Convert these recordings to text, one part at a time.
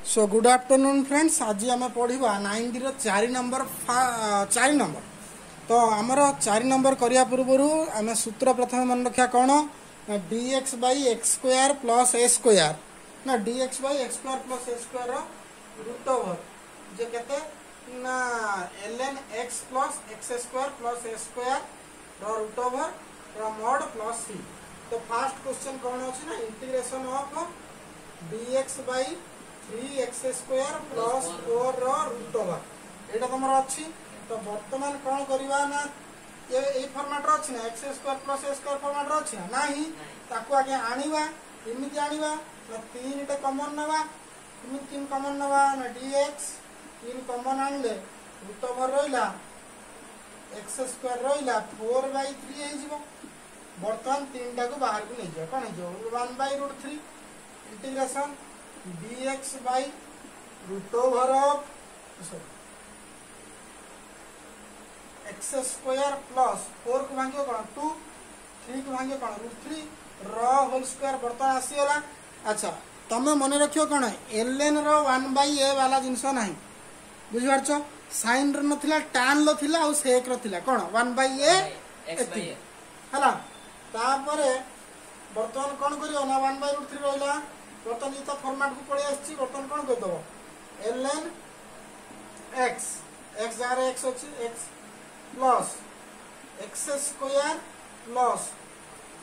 So good afternoon friends. आज आम पढ़ा 9 रो 4 नंबर 4 नंबर। तो आमर 4 नंबर करने पूर्व आम सूत्र प्रथम मन रखा कौन dx by x square plus A square ना dx by x square plus A square root over जे केते ना ln x plus X square plus A square root over mod plus C. तो फर्स्ट क्वेश्चन कौन अच्छी ना integration of dx by 3x square plus 4 root over एटा तुम अच्छी। तो बर्तमान कौन करवा ना ये फॉर्मेट अच्छी ना x square plus A square format अच्छी ना नहीं ताकू आगे आनिबा इमिति आनिबा ना 3 टे कॉमन नवा इमिति 3 कॉमन नवा ना dx 3 कॉमन आनले रूट ओवर रहिला एक्स स्क्वायर रहिला 4/3 हे जिवो। बर्तमान 3 टा को बाहर को नै जाय कोन जो 1/√3 integration dx by root over of x square plus 4 को भांगे कौन 2 3 को भांगे कौन √3 रो होल स्क्वायर बर्तमान आसीगला। अच्छा तमे मन रखियो कौन ln रो 1/a वाला जिनस नाही बुझि पारछो sin रो नथिला tan लो थिला और sec रो थिला कौन 1/a एति हला तापरे बर्तमान कौन करियो ना 1/√3 रहला बर्तन ये तो फॉर्मेट को पड़े आछि बर्तन कौन कर दबो ln x x jar x अछि x plus x square plus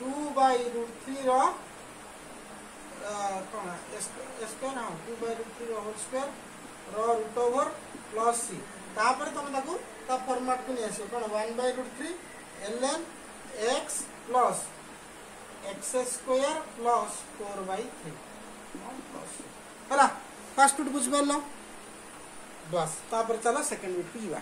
2/√3 रो कोन स्क्वायर ना 2/√3 रो होल स्क्वायर रो रूट ओवर प्लस c तापर तुम ताकू ता फॉर्मेट को नै आसी कोन 1/√3 ln x plus x square plus 4/3 है फर्स्ट बिट बुझ पार बस तापर चलो सेकंड बिट को जीवा।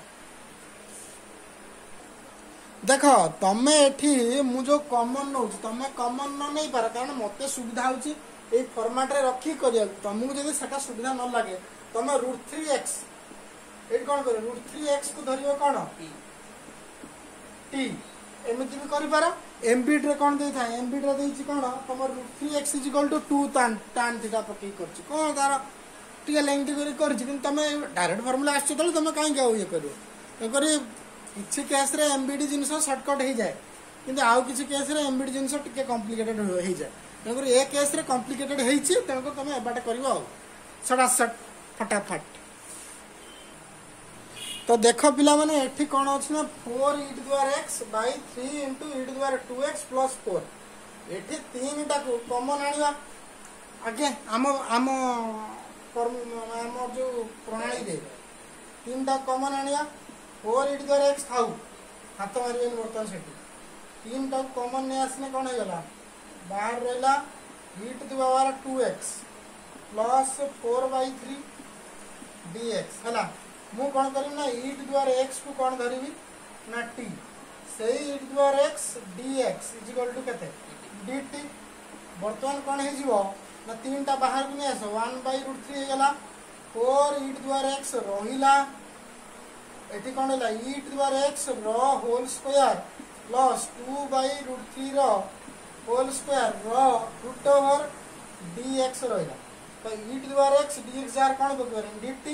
देख तमे एठी मु जो कॉमन नौ तमे कॉमन न नहीं पार कारण मते सुविधा होची ए फॉर्मेट रे रखी करिया तुमको जदि सेटा सुविधा न लागे तमे √3x एट कोन करे √3x को धरियो कोन t एमिति भी करि पार एमबीट रे कोन देई था एमबीट रे देई छी कोन तमर √3x = 2 tan थीटा पकई करछि कोन तार टिके लेंथी करी करछि किन तमे डायरेक्ट फार्मूला आछो तले तमे काई गाउ ये करियो ए करी किछि केस रे एमबीडी जिंस शॉर्टकट हे जाय किंतु आउ किछि केस रे एमबीडी जिंस टिके कॉम्प्लिकेटेड हे जाय ए करी ए केस रे कॉम्प्लिकेटेड हेछि तनको तमे एबाटे करिवो सडा सट फटाफट। तो देख पिला माने एठी कोन अछि ना 4e⁻x by 3 * e⁻2x + 4 एठी 3 टा को कॉमन आनिबा आगे हम जो प्रणाली रे 3 टा कॉमन आनिया 4e⁻x थाउ हाथ मारिबेन बर्तन सेठी 3 टा कॉमन ने आसने कोन हे गला बाहर रहला e⁻2x + 4/3 dx हला मु कौन करी ना e⁻x को कौन धरिबी ना t से e⁻x dx = केते dt बर्तमान कौन हे जीवो ना 3 टा बाहर को नै आसो 1/√3 हे गला 4e⁻x रहिला एठी कौन होला e⁻x रो होल स्क्वायर प्लस 2/√3 रो होल स्क्वायर रो रूट ओवर dx रहिला। तो e⁻x dx जार कौन बकरे dt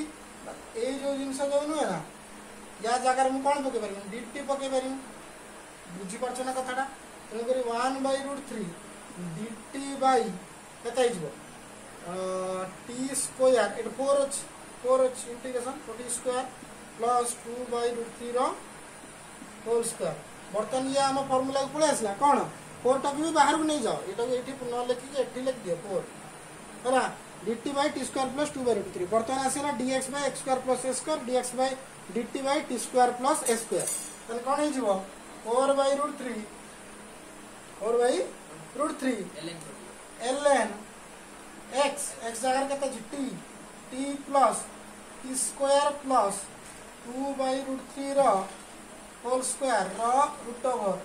ए जो जिनस जो नुहे ना या जगह में कौन पके पारि dt पके पारि बुझी परछ ना कथाटा तेन करी 1/√3 dt बाय केते हिजबो t square eight 4 integration t square plus 2/√3 रो होल स्क्वायर बर्तन ये हम फार्मूला को पळे आसला कोन 4 टा भी बाहर को नहीं जाओ एटा को एठी न लिखि के एठी लिख दियो 4 हैला dt by t square plus 2/√3 बर्तमान आसेला dx by x square plus a square dx by dt by t square plus a square तन कोन हे जीवो 4/√3 ln x जगह केते t t plus t square plus 2/√3 रो होल स्क्वायर रो root over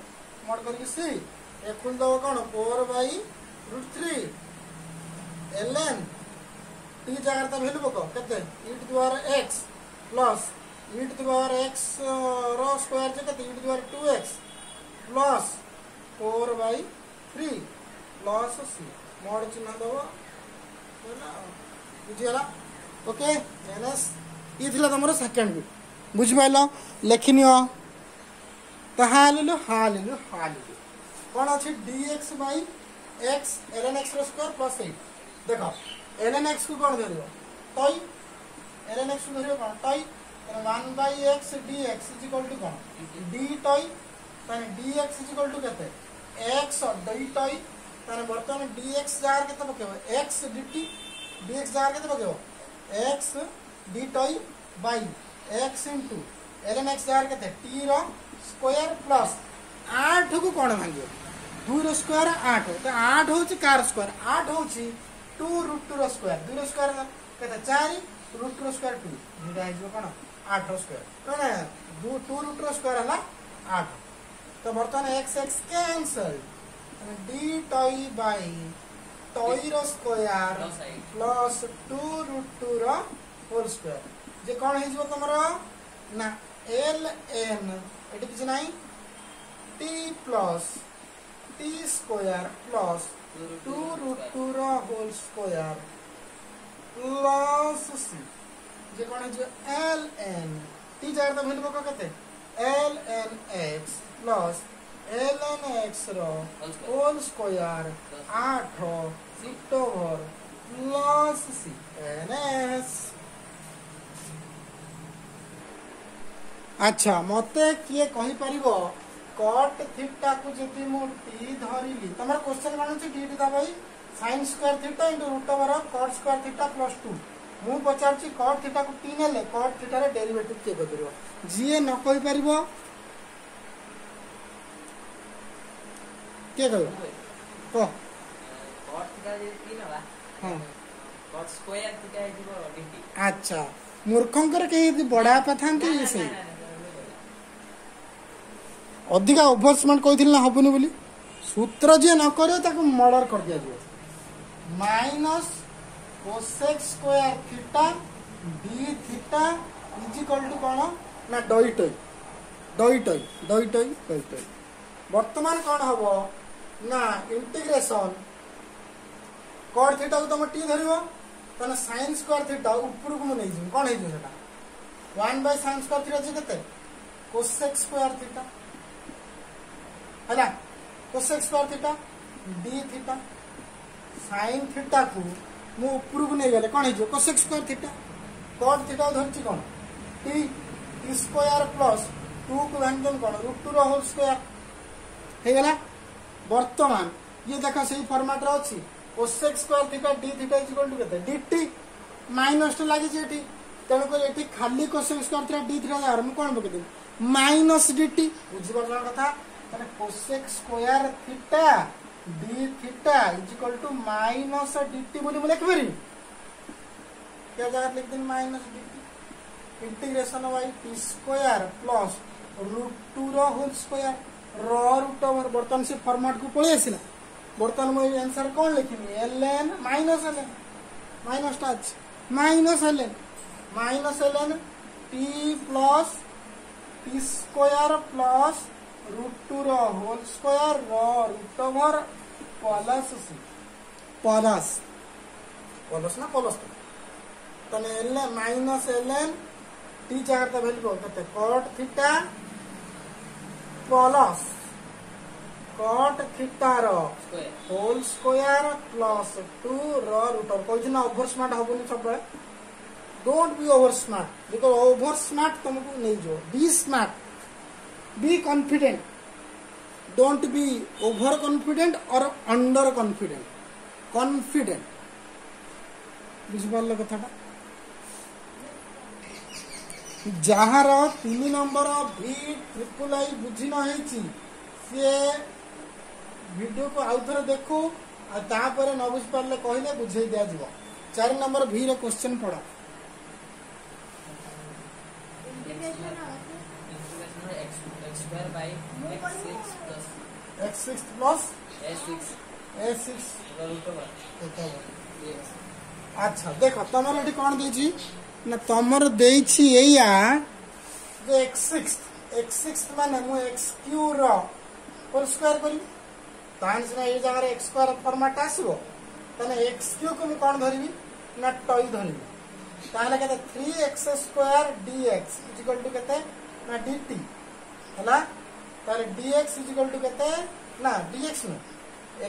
mode करके c ए खुल दो कोन 4/√3 ln t जगह त वैल्यू बको केते e⁻x प्लस e⁻x रो स्क्वायर जे केते e⁻2x plus 4/3 plus c mode चिन्ह दबो बुझियला ओके एनएस ये थिला तमरो सेकंड बिट बुझि पाइलो लेखिनियो ताहालिलु हालिलु हालिलु कोन अछि dx by x ln x रो स्क्वायर प्लस 8 देखो ln x को कोन धरियो टई ln x को धरियो कोन टई 1 by x dx is equal to कोन d टई ताने dx इज इक्वल टू केते x d टई ताने वर्तमान dx जार केते पकेबो x dt dx जार केते पकेबो x d टई by x into ln x जार केते t रो स्क्वायर प्लस 8 को कोन भांगियो 2 रो स्क्वायर 8 तो 8 होची कार स्क्वायर 8 होची 2 रूट 2 रो स्क्वायर 2 रो स्क्वायर केते 4 रूट 2 रो स्क्वायर 2 निडा हिजो कोन 8 रो स्क्वायर ना 2 रूट रो स्क्वायर हला 8 तो बर्तमान x x कैंसल d टई बाय टई रो स्क्वायर प्लस 2 रूट 2 रो होल स्क्वायर जे कोन हिजो तमरो ना ln एटी किछ नाही t plus t square plus 2 root 2 रो होल स्क्वायर प्लस c जे कोन जो ln t जार द वैल्यू को कते ln x plus ln x रो होल स्क्वायर 8 सिट ओवर प्लस c ns अच्छा मते किए कहि परिबो cot थीटा को जति मो t धरिली तमर क्वेश्चन मानु छी d दा भाई sin square theta into root over cot square theta plus 2 मु पचार छी cot थीटा को t नेले cot थीटा रे डेरिवेटिव के करिवो जीए न कहि परिबो के कहियो को cot थीटा जे t नबा हां cot स्क्वायर थीटा हिजो dt अच्छा मूर्खंकर के बड़ा पथांती से अधिका ओभर स्मार्ट कहिथिल ना हबनी बोली सूत्र जे न करियो ताको मर्डर कर दिया जो minus cosec square theta d theta is equal to कोन ना डॉइटय वर्तमान कोन हबो ना इंटीग्रेशन cot थीटा को तुम t धरिबो तने sin स्क्वायर थीटा ऊपर को नै जिम कोन हे जेटा 1 बाय sin स्क्वायर थीटा जे केते कोसेक स्क्वायर थीटा हैला cosec square theta d theta sin theta को मु ऊपर को नै गेले कोन हे जो cosec square theta cot theta धरछि कोन t स्क्वायर प्लस 2 को भांगन कोन रूट 2 रो होल स्क्वायर हे गेला वर्तमान ये देखा सही फॉर्मेट रे अछि cosec square theta d theta is equal to केते dt माइनस तो लागि जे एठी तण को एठी खाली cosec square theta d theta यार हम कोन बके दे माइनस dt बुझि परला कथा तने कोसेक square theta d theta is equal to minus dt बोली बोले लिख बरी क्या जगह लिख दिन minus dt integration by t square plus root 2 रो होल स्क्वायर रो रूट ओवर बर्तन से फॉर्मेट को पळे आसिला बर्तन में आंसर कौन लिखिनी ln माइनस टच minus ln t plus t square plus root 2 रो होल स्क्वायर रो root over plus c plus ना प्लस तने ln माइनस ln t चार ता वैल्यू कते cot थीटा प्लस cot थीटा रो होल स्क्वायर प्लस 2 रो रूट ओवर कोइ ना ओवर स्मार्ट होबनी सब don't be over smart because over smart तुमको नहीं जो be smart be confident don't be over confident और अंडर कॉन्फिडेंट बुझ पारल कथाटा जहार 3 नंबर v ट्रिपल आई बुझी न हेची से वीडियो को आउ थरे देखो आ तापर न बुझ पारले कहले बुझे दिया जीवो 4 नंबर v रे क्वेश्चन पढ़ो x2 by x6 plus a6 अच्छा देखो तमर एठी कोन देछि ना तमर देछि एया जे x6 माने मु x3 रो होल स्क्वायर करी तान से ए जगह x स्क्वायर फॉर्मेट आसीबो तने x3 को मु कोन धरिबी ना टई धरिबी ताहले केते 3x square dx equal to केते ना dt हला तारे dx इक्वल टू केते ना dx न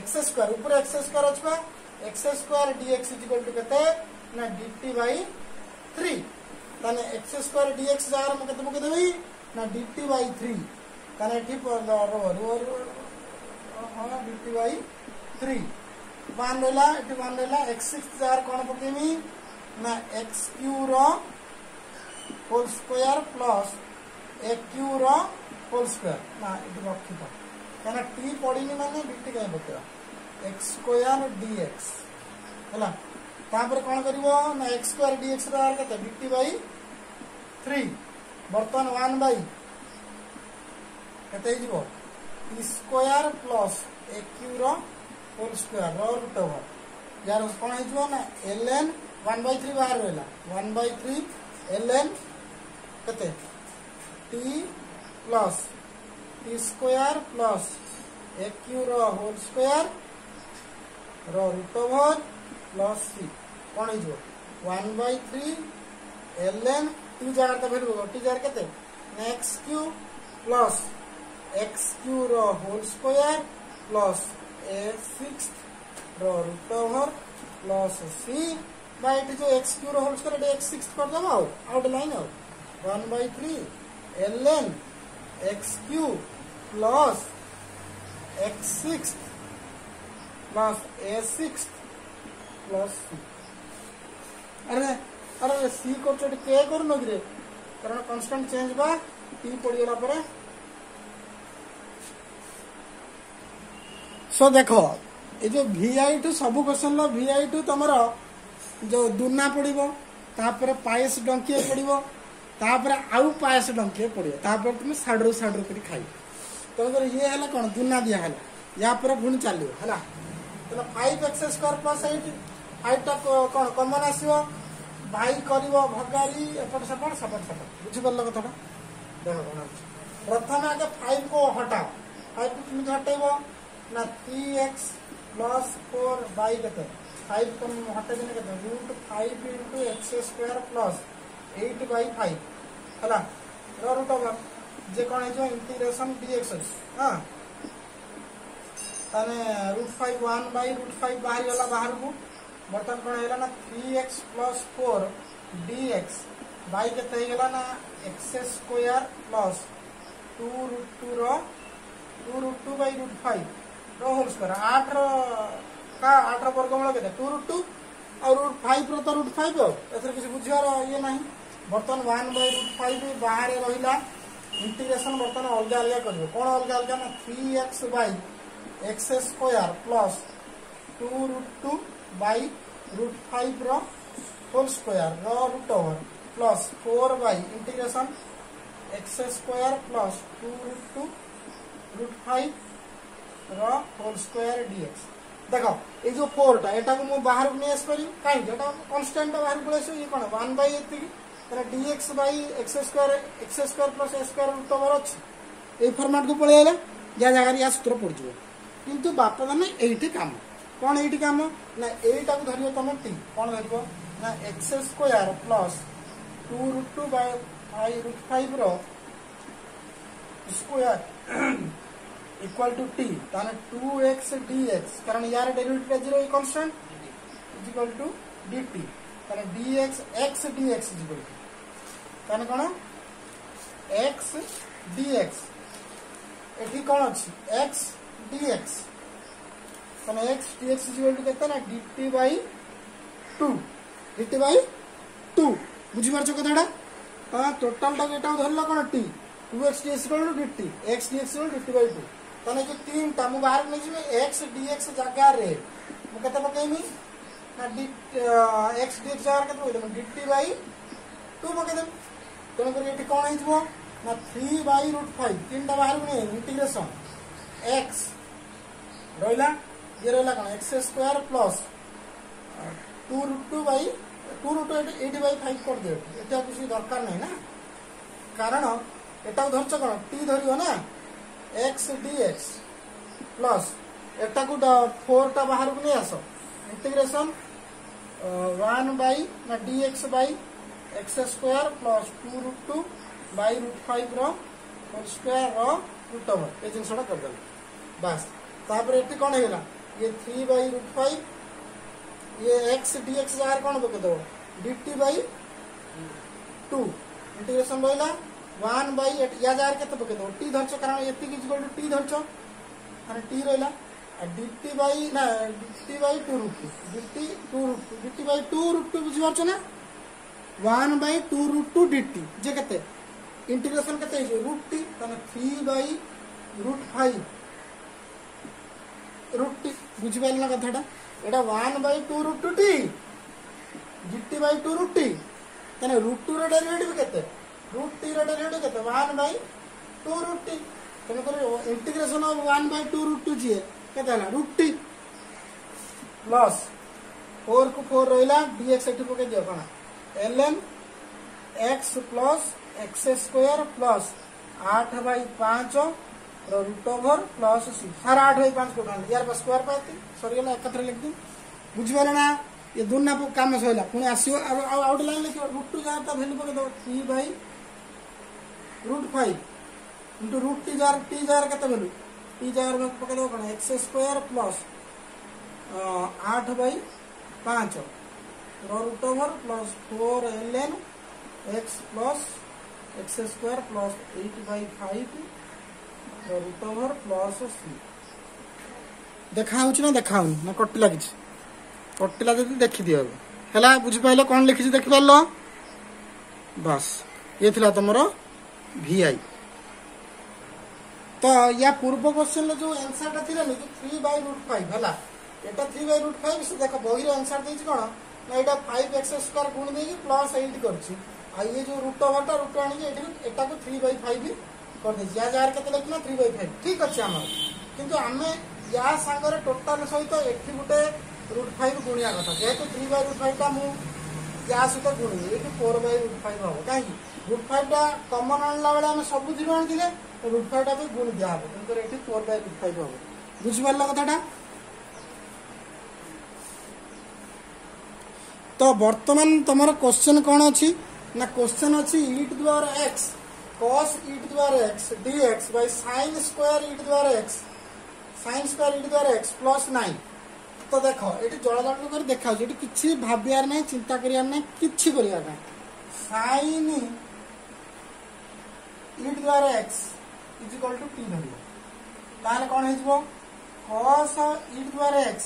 x स्क्वायर ऊपर x स्क्वायर अछबा x square dx equal to केते ना dt बाय 3 ताने x स्क्वायर dx जार म केते मके देबी ना dt बाय 3 ताने एठी हां dt बाय 3 वन रहला एटी वन रहला x6 जार कोन पकेमी ना xq रो होल स्क्वायर प्लस aq रो होल स्क्वायर ना एटी रखिबा काना t पडिनी माने dt काय बतेबा x स्क्वायर dx हला तापर कोन करिवो ना x स्क्वायर dx रो आर कते dt बाय 3 बर्तन 1 बाय कते हिजबो t स्क्वायर प्लस aq रो होल स्क्वायर रो रूट ओवर यार कोन हिजबो ना ln 1/3 बाहर रहला 1/3 ln कते t plus t square plus aq रो होल स्क्वायर रो रूट ओवर प्लस c कोन हिजबो 1/3 ln t जार त भेलबो t जार कते xq प्लस xq रो होल स्क्वायर प्लस a6 रो root over plus c by it जो xq रो होल स्क्वायर x6 कर दबो out line out 1/3 ln xq plus x6 plus a6 plus c अरे अरे c को चोट के कर न गिरे कारण कांस्टेंट चेंज बा t पड़ी गेला परे सो देखो ये जो vi2 सब क्वेश्चन लो vi2 तमरो जो दुना पड़िबो तापर पायस डंकिए पड़िबो तापर आउ पायस डंकिए पड़िबो तापर तुम साडरो करी खाइ तो अगर ये हला कोन दुना दिया हला या पर पुणी चलियो हला तो 5x स्क्वायर प्लस 8 टा कोन कॉमन आसीबो भाई करिवो भगारी एपट सपट बुझि परलो कथाटा देखो कोन प्रथम आगे 5 को हटाओ 5 को तुम हटाइबो ना 3x प्लस 4 बाई कते 5 को हटे देने कते root 5 into x square plus 8 by 5 हला रूट ओवर जे कोन जो इंटीग्रेशन dx हां तने रूट 5 1 बाई रूट 5 बाहर वाला बाहर को बर्तन कोन हेला ना 3x प्लस 4 dx बाई कते हे गेला ना x स्क्वायर प्लस 2 रूट 2 रो 2 रूट 2 बाई रूट 5 रो होल स्क्वायर 8 रो का 8 रो वर्गमूल केते 2 रूट 2 और रूट 5 रो तो रूट 5 हो एथर किसी बुझियार ये नहीं बर्तन 1 बाय रूट 5 बाहर रहिला इंटीग्रेशन बर्तन अलग अलग करबो कोन अलग अलग ना 3x by x square plus 2 root 2 by root 5 रो होल स्क्वायर रो root over plus 4 by integration x square plus 2 root 2 root 5 रो होल स्क्वायर dx देखो ए जो 4 टा एटा को मु बाहर को नेस करी काई जेटा कांस्टेंट बाहर पळेसो ये कोन 1 बाय एति तरा dx by x square plus a square root over अछि ए फॉर्मेट को पळे आले जा जगह या सूत्र पड़ जिवो किंतु बापा माने एठी काम कोन एठी काम ना एटा को धरियो तमे t कोन धरियो ना x square plus 2 root 2 by 5 root 5 रो स्क्वायर इक्वल टू t ताने 2x dx कारण यार derivative 0 constant is equal to dt ताने dx x dx is equal to ताने कोन x dx एठी कोन अछि x dx ताने x dx is equal to केते ना dt बाय 2 बुझि मारछो कथाडा हां टोटल टा एटा धरला कोन t 2x dx equal to dt x dx equal to dt by 2 तने जो तीन टा मु बाहर नै जिमे x dx जगह रे मु कते पकेमी ना x dx जगह कते होइले dt बाय 2 पके दे तने पर एठी कोन हिजबो ना 3 बाय रूट 5 तीन टा बाहर नै इंटीग्रेशन x रोइला ये रोइला कोन x square plus 2 root 2 by 2 root 8 by 5 कर दे एटा किसी दरकार नै ना कारण एटा धरछ कोन t धरियो ना x dx प्लस एटा को 4 टा बाहर को नहीं आसो इंटीग्रेशन 1 बाई ना dx by x square plus 2 root 2 by root 5 रो होल स्क्वायर रो रूट ओवर ये जिनसटा कर देला बस तापर एटी कोन हेला ये 3 बाई रूट 5 ये x dx जार कोन बके दो dt बाई 2 इंटीग्रेशन रहला 1 बाई या जार केते बके दो t धरछ कारण एति की इक्वल टू t धरछ माने t रहला dt बाई ना dt by 2 root 2 dt 2 root 2 dt by 2 root 2 बुझि परछ ना 1 बाई 2 रूट 2 dt जे केते इंटीग्रेशन केते है रूट t तने 3 बाई रूट 5 रूट t बुझि पाइल ना कथाटा एटा 1 by 2 root 2 t dt by 2 root t तने रूट 2 रो डेरिवेटिव केते रूट t रो डेरिवेटिव केते 1 बाई 2 रूट t तने करे इंटीग्रेशन ऑफ 1 बाई 2 रूट 2 जे केते हला रूट t प्लस 4 को 4 रहला dx एठी पके दियो कोना ln x plus x square plus 8 by 5 root over plus C सारा 8 बाई 5 को काट यार बस स्क्वायर पाती सॉरी गला एकत्र लिख दी बुझिबाले ना ये दोना काम सइला पुनी आसीओ आउट लाइन लिखो रूट 2 जार ता वैल्यू पके दो 3 by root 5 into root t जार केते वैल्यू t जार में पके दो कोना x square plus 8 by 5 root over plus 4 ln x plus x square plus 8 by 5 root over plus c देखाउछ ना देखाउनी ना कटि लागिछ कटिला जदि देखि दियो हला बुझि पाइलो कोन लिखिछ देखि पाइलो बस ये थिला तमरो vi तो या पूर्व क्वेश्चन जो आंसर ता थिला नि 3 बाई रूट 5 हला एटा 3 बाई रूट 5 से देखो बहिर आंसर देछ कोन ना एटा 5x स्क्वायर गुण देगी प्लस 8 करछि आ ये जो रूट ओवर ता रूट आनी एठी एटा को 3 बाई 5 कर दे या जार केते लिखना 3 बाई 5 ठीक अछि हमर किंतु हमें या संगरे टोटल सहित एठी गुटे रूट 5 गुणिया कथा जेहेतु 3 बाई रूट 5 ता मु या सहित गुणी एठी 4 बाई रूट 5 हो काई रूट 5 ता कॉमन आनला बेला हम सब जीरो आन दिले रूट 5 ता भी गुण दिया हो किंतु एठी 4 बाई रूट 5 हो बुझ पारला कथाटा तो वर्तमान तुम क्वेश्चन कौन अच्छी ना क्वेश्चन अच्छी e to the x cos e to the x dx by sin square e to the x sin square e to the x plus 9 तो देखो ये जड़ाजड़ कर देखा ये किसी भावियार ना चिंता करियार ना किछि करियार ना sin e to the x is equal to t धरियो ताले कोन हेजबो cos e to the x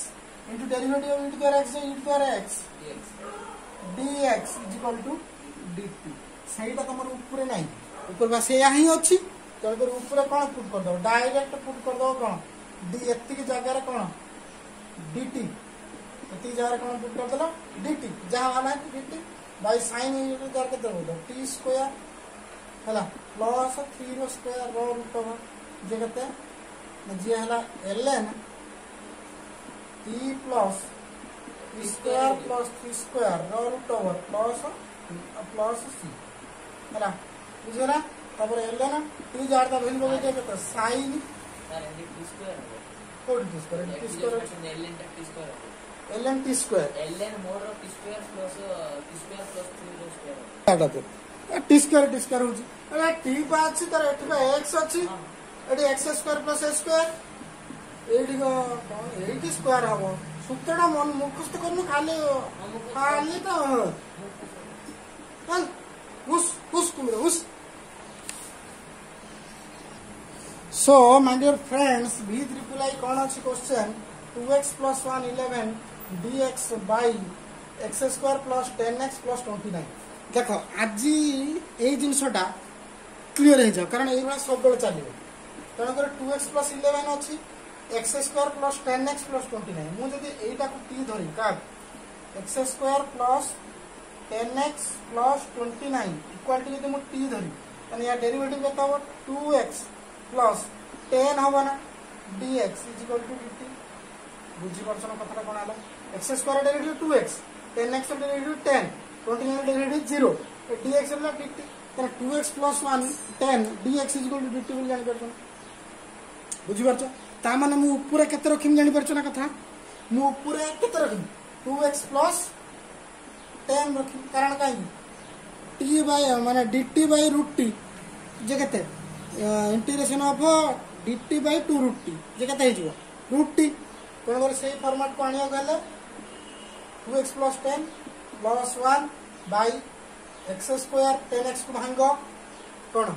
into derivative of e to the x e to the x dx is equal to dt सहीटा तमर ऊपर नहीं ऊपर बस या ही अछि तो अगर ऊपर कोन पुट कर दो डायरेक्ट पुट कर दो कोन d एति की जगह रे कोन dt एति जगह रे कोन पुट कर दलो dt जहां वाला है dt by sin e to the के दो t स्क्वायर हला प्लस 3 रो स्क्वायर रो रूट ओवर जे कते जे हला ln e प्लस square plus 3 square root over plus c हला बुझो ना तबर ln t जार दा वैल्यू बगे के sin t स्क्वायर कोड t square ln t square ln मोर t स्क्वायर प्लस 3 स्क्वायर आटा तो t स्क्वायर हो अरे t पाछ तर एठबा x अछि एडी x square plus a square एटी स्क्वायर हम सूत्रटा मन मुखस्त करनु खाली तो चल हुस कुमरे हुस so my dear friends v triple i कोन अछि question 2x + 1 11 dx by x square plus 10x plus 29 देखो आज ए जिनसटा क्लियर हे जा कारण ए बा सब बेले चलिबो तण कर 2x + 11 अछि x square plus 10x plus 29 मु जदि एटा को t धरि का x square plus 10x plus 29 equal to जदि मु t धरि तने या डेरिवेटिव बताओ 2x प्लस 10 होबा ना dx dt बुझी परछन कथा कोन आला x square derivative 2x 10x derivative 10 29 derivative 0 dx होला dt तने 2x प्लस 1 10 dx dt बोल जानि परछन बुझी परछ ता माने मु ऊपर केते रखिम जानि परछ ना कथा मु ऊपर केते रखिम 2x प्लस 10 रखी कारण कहीं टी बाय माने dt बाय रूट टी जे केते integration of dt by 2 root t जे केते हे जीवो रूट टी तेणु कर से फॉर्मेट को आनियो गले 2x + 10 + 1 by x square 10x को भांगो कोन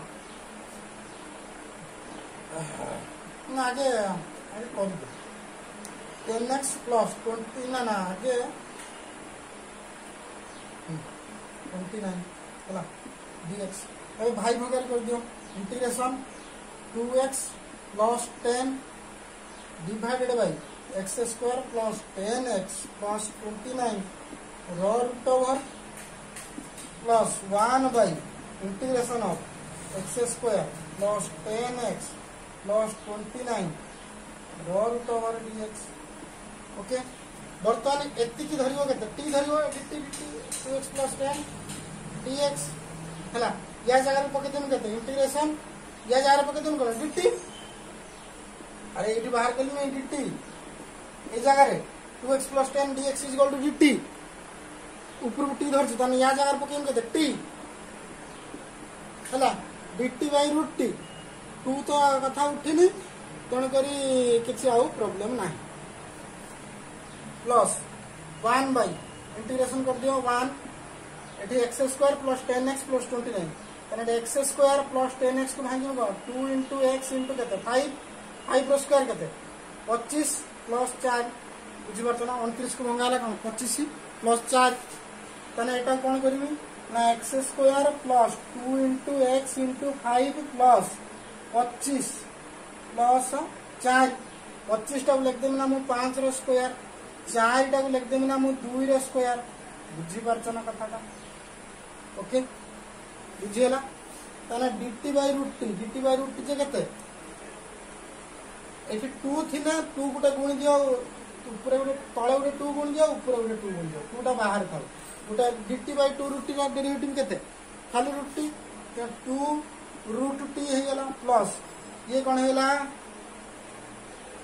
ना आगे कर दो 10x + 20 ना आगे 29 ହେଲା dx अब भाई भागार कर दियो integration 2x + 10 divided by x square + 10x + 29 रो root over plus 1 by integration of x square + 10x + 29 रो रूट ओवर dx ओके बर्तमान एति की धरियो केते t धरियो dt 2x + 10 dx हला या जगह पके देन केते इंटीग्रेशन या जगह पके देन कोन dt अरे एठी बाहर कली में dt ए जगह रे 2x + 10 dx = dt ऊपर t धरछ तने या जगह पके केते t हला dt / √t 2 तो कथा उठिनी तण करी किछि आउ प्रॉब्लम नाही प्लस 1 बाय इंटीग्रेशन कर दियो 1 एठी x स्क्वायर + 10x + 29 तने x स्क्वायर + 10x को भागियो 2 * x * केते 5 5 रो स्क्वायर केते 25 + 4 बुझी परछ ना 29 को भंगाला कोन 25 + 4 तने एटा कोन करबी ना x स्क्वायर + 2 * x * 5 + 25 + 4 25 टा लिख देम ना मु 5 रो स्क्वायर 4 टा लिख देम ना मु 2 रो स्क्वायर बुझी परछ ना कथाटा ओके बुझियला ताना dt / √t जे केते एठी 2 थिना 2 गुटे गुणी दियो ऊपर गुटे तळे गुटे 2 गुणी दियो ऊपर गुटे 2 गुणी दियो 2 टा बाहर थाउ गुटे dt / 2 √t रा डेरिवेटिव केते खाली √t तो 2 √t हे गेला प्लस ये कोन हेला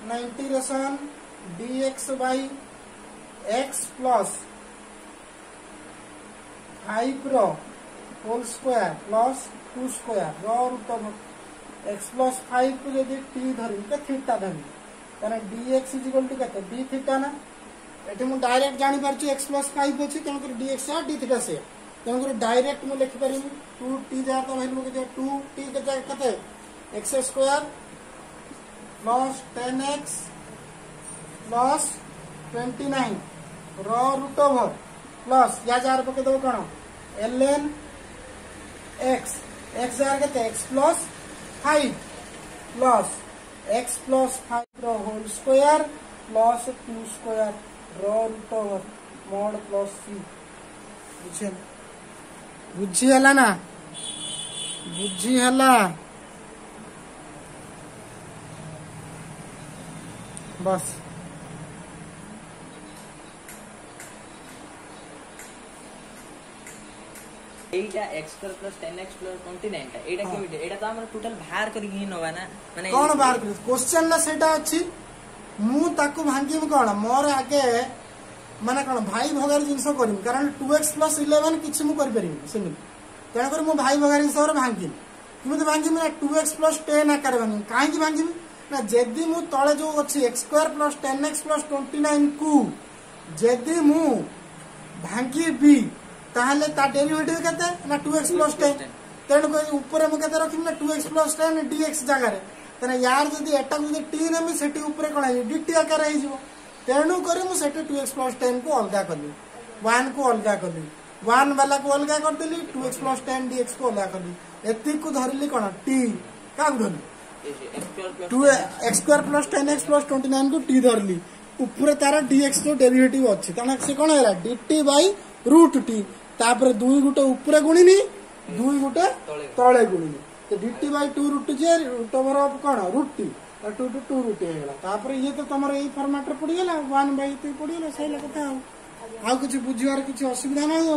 90 dx / x प्लस 5 रो होल स्क्वायर प्लस 2 स्क्वायर रो रूट ओवर x + 5 को यदि t धरि के थीटा धरि तने dx = केते d थीटा ना एठी मु डायरेक्ट जानि परछु x + 5 अछि तने कर dx आ d थीटा से तने कर डायरेक्ट मु लिखि परिमु 2t जा तो वैल्यू के 2t के जा केते x स्क्वायर + 10x + 29 रो रूट ओवर प्लस या जार पके दो कोन ln x x जार केते x + 5 प्लस x + 5 रो होल स्क्वायर प्लस 2 स्क्वायर रो root over mod plus c बुझे बुझी हला ना बुझी हला बस एटा x + 10x + 29 टा एटा के एटा तो हमर टोटल बाहर करी ही नवा ना माने कोन बाहर करी क्वेश्चन ना सेटा अछि मु ताकू भांगी कोन मोर आगे माने कोन भाई भगार जिंस करिम कारण 2x + 11 किछि मु करि परिम सेमि तेना कर मु भाई भगार जिंस और भांगी किमते भांगी ना 2x + 10 आकार बनी काहे की भांगी ना जेदी मु तळे जो अछि x स्क्वायर + 10x + 29 को जेदी मु भांगी बी ताहले ता डेरिवेटिव केते ना 2x + 10 तेणु को ऊपर हम केते रखिम ना 2x + 10 dx जगह रे तने यार जदी एटा जदी t नेमी सेटी ऊपर कोन है dt आकार हे जिवो तेणु करी मु सेटी 2x + 10 को अलगा करली 1 को अलगा करली 1 वाला को अलगा कर देली 2x + 10 dx को अलगा करली एति को धरली कोन t का धरली 2x स्क्वायर + 10x + 29 को t धरली ऊपर तारा dx जो डेरिवेटिव अछि तने से कोन हैला dt / √t तापर 2 गुटे ऊपर गुणिनी 2 गुटे तळे गुणिनी तो dt / 2 √t जे रूट ओवर ऑफ कोन √t 2 to 2 √t हेला तापर ये तो तमर एई फॉर्मेट रे पड़ी गेला 1/2 पड़ी गेला सही लगता आ कुछ बुझिवार कुछ असुविधा नै हो।